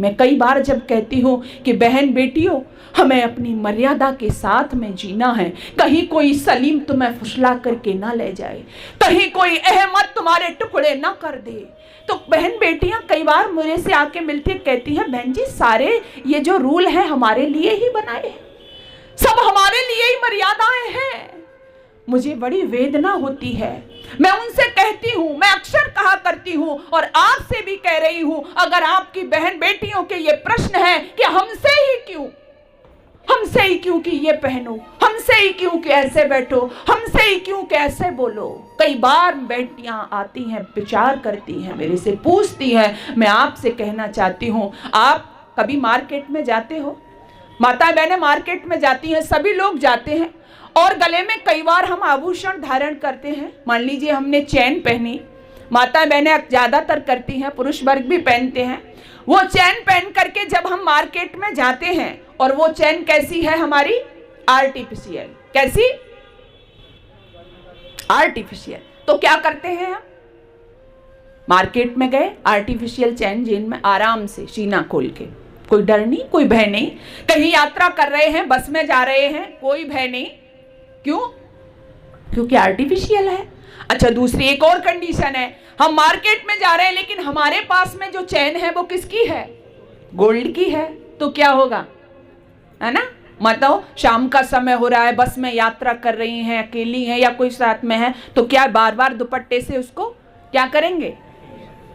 मैं कई बार जब कहती हूँ कि बहन बेटियों, हमें अपनी मर्यादा के साथ में जीना है, कहीं कोई सलीम तुम्हें फुसला करके ना ले जाए, कहीं कोई अहमद तुम्हारे टुकड़े ना कर दे। तो बहन बेटियां कई बार मुझे से आके मिलती कहती हैं, बहन जी सारे ये जो रूल है हमारे लिए ही बनाए हैं, सब हमारे लिए ही मर्यादाएं हैं। मुझे बड़ी वेदना होती है। मैं उनसे कहती हूँ, मैं अक्सर कहा करती हूँ और आपसे भी कह रही हूँ, अगर आपकी बहन बेटियों के ये प्रश्न है कि हमसे ही क्यों कि ये पहनो, हमसे ही क्यों कि ऐसे बैठो, हमसे ही क्यों कि ऐसे बोलो। कई बार बेटियां आती हैं, विचार करती हैं, मेरे से पूछती हैं। मैं आपसे कहना चाहती हूँ, आप कभी मार्केट में जाते हो? माताएं बहनें मार्केट में जाती हैं, सभी लोग जाते हैं और गले में कई बार हम आभूषण धारण करते हैं। मान लीजिए हमने चैन पहनी, माताएं बहनें ज्यादातर करती हैं, पुरुष वर्ग भी पहनते हैं। वो चैन पहन करके जब हम मार्केट में जाते हैं, और वो चैन कैसी है हमारी? आर्टिफिशियल। कैसी? आर्टिफिशियल। तो क्या करते हैं हम? मार्केट में गए, आर्टिफिशियल चैन जेन में आराम से सीना खोल के, कोई डर नहीं, कोई भय नहीं। कहीं यात्रा कर रहे हैं, बस में जा रहे हैं, कोई भय नहीं। क्यों? क्योंकि आर्टिफिशियल है। अच्छा, दूसरी एक और कंडीशन है, हम मार्केट में जा रहे हैं लेकिन हमारे पास में जो चैन है वो किसकी है? गोल्ड की है। तो क्या होगा, है ना? मतलब शाम का समय हो रहा है, बस में यात्रा कर रही हैं, अकेली हैं या कोई साथ में है, तो क्या बार बार दुपट्टे से उसको क्या करेंगे?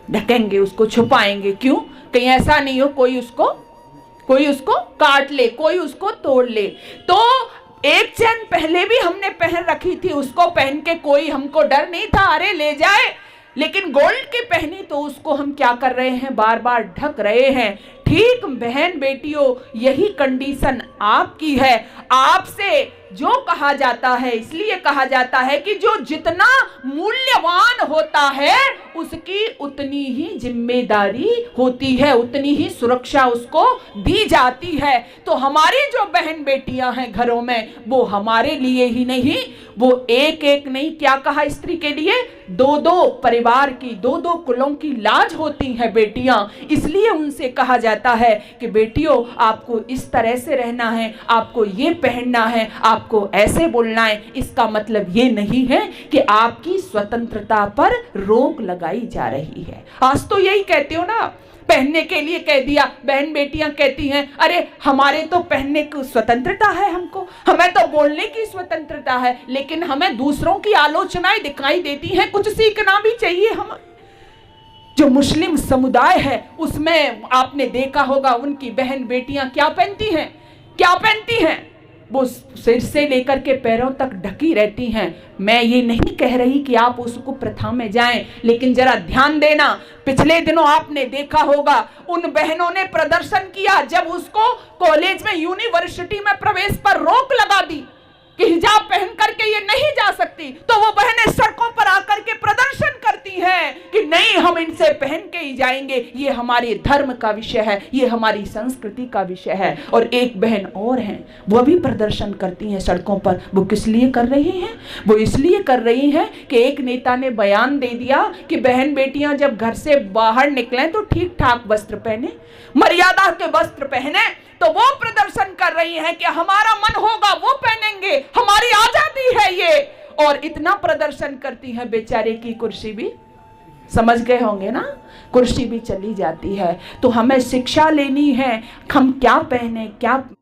ढकेंगे, उसको छुपाएंगे। क्यों? कहीं ऐसा नहीं हो कोई उसको काट ले, कोई उसको तोड़ ले। तो एक चैन पहले भी हमने पहन रखी थी, उसको पहन के कोई हमको डर नहीं था, अरे ले जाए। लेकिन गोल्ड की पहनी तो उसको हम क्या कर रहे हैं? बार बार ढक रहे हैं। ठीक बहन बेटियों, यही कंडीशन आपकी है। आपसे जो कहा जाता है, इसलिए कहा जाता है कि जो जितना मूल्यवान होता है उसकी उतनी ही जिम्मेदारी होती है, उतनी ही सुरक्षा उसको दी जाती है। तो हमारी जो बहन बेटियां हैं घरों में, वो हमारे लिए ही नहीं, वो एक एक नहीं, क्या कहा स्त्री के लिए? दो दो परिवार की, दो दो कुलों की लाज होती हैं बेटियां। इसलिए उनसे कहा जाता है कि बेटियों आपको इस तरह से रहना है, आपको ये पहनना है, आपको ऐसे बोलना है। इसका मतलब ये नहीं है कि आपकी स्वतंत्रता पर रोक लगाई जा रही है। आज तो यही कहते हो ना, पहनने के लिए कह दिया। बहन बेटियां कहती हैं, अरे हमारे तो पहनने की स्वतंत्रता है, हमको, हमें तो बोलने की स्वतंत्रता है, लेकिन हमें दूसरों की आलोचनाएं दिखाई देती हैं, कुछ सीखना भी चाहिए। हम जो मुस्लिम समुदाय है उसमें आपने देखा होगा, उनकी बहन बेटियां क्या पहनती हैं? वो सिर से लेकर के पैरों तक ढकी रहती हैं। मैं ये नहीं कह रही कि आप उसको प्रथा में जाएं, लेकिन जरा ध्यान देना, पिछले दिनों आपने देखा होगा उन बहनों ने प्रदर्शन किया जब उसको कॉलेज में, यूनिवर्सिटी में प्रवेश पर रोक लगा दी कि हिजाब पहन करके ये नहीं जा सकती, तो वो बहनें सड़कों पर आकर के प्रदर्शन करती हैं कि नहीं, हम इनसे पहन के ही जाएंगे, ये हमारे धर्म का विषय है, ये हमारी संस्कृति का विषय है। और एक बहन और हैं, वो भी प्रदर्शन करती हैं सड़कों पर। वो किस लिए कर रही हैं? वो इसलिए कर रही हैं कि एक नेता ने बयान दे दिया कि बहन बेटियां जब घर से बाहर निकलें तो ठीक ठाक वस्त्र पहने, मर्यादा के वस्त्र पहने। तो वो प्रदर्शन कर रही हैं कि हमारा मन होगा वो पहनेंगे, हमारी आजादी है ये। और इतना प्रदर्शन करती है, बेचारे की कुर्सी भी, समझ गए होंगे ना, कुर्सी भी चली जाती है। तो हमें शिक्षा लेनी है, हम क्या पहने, क्या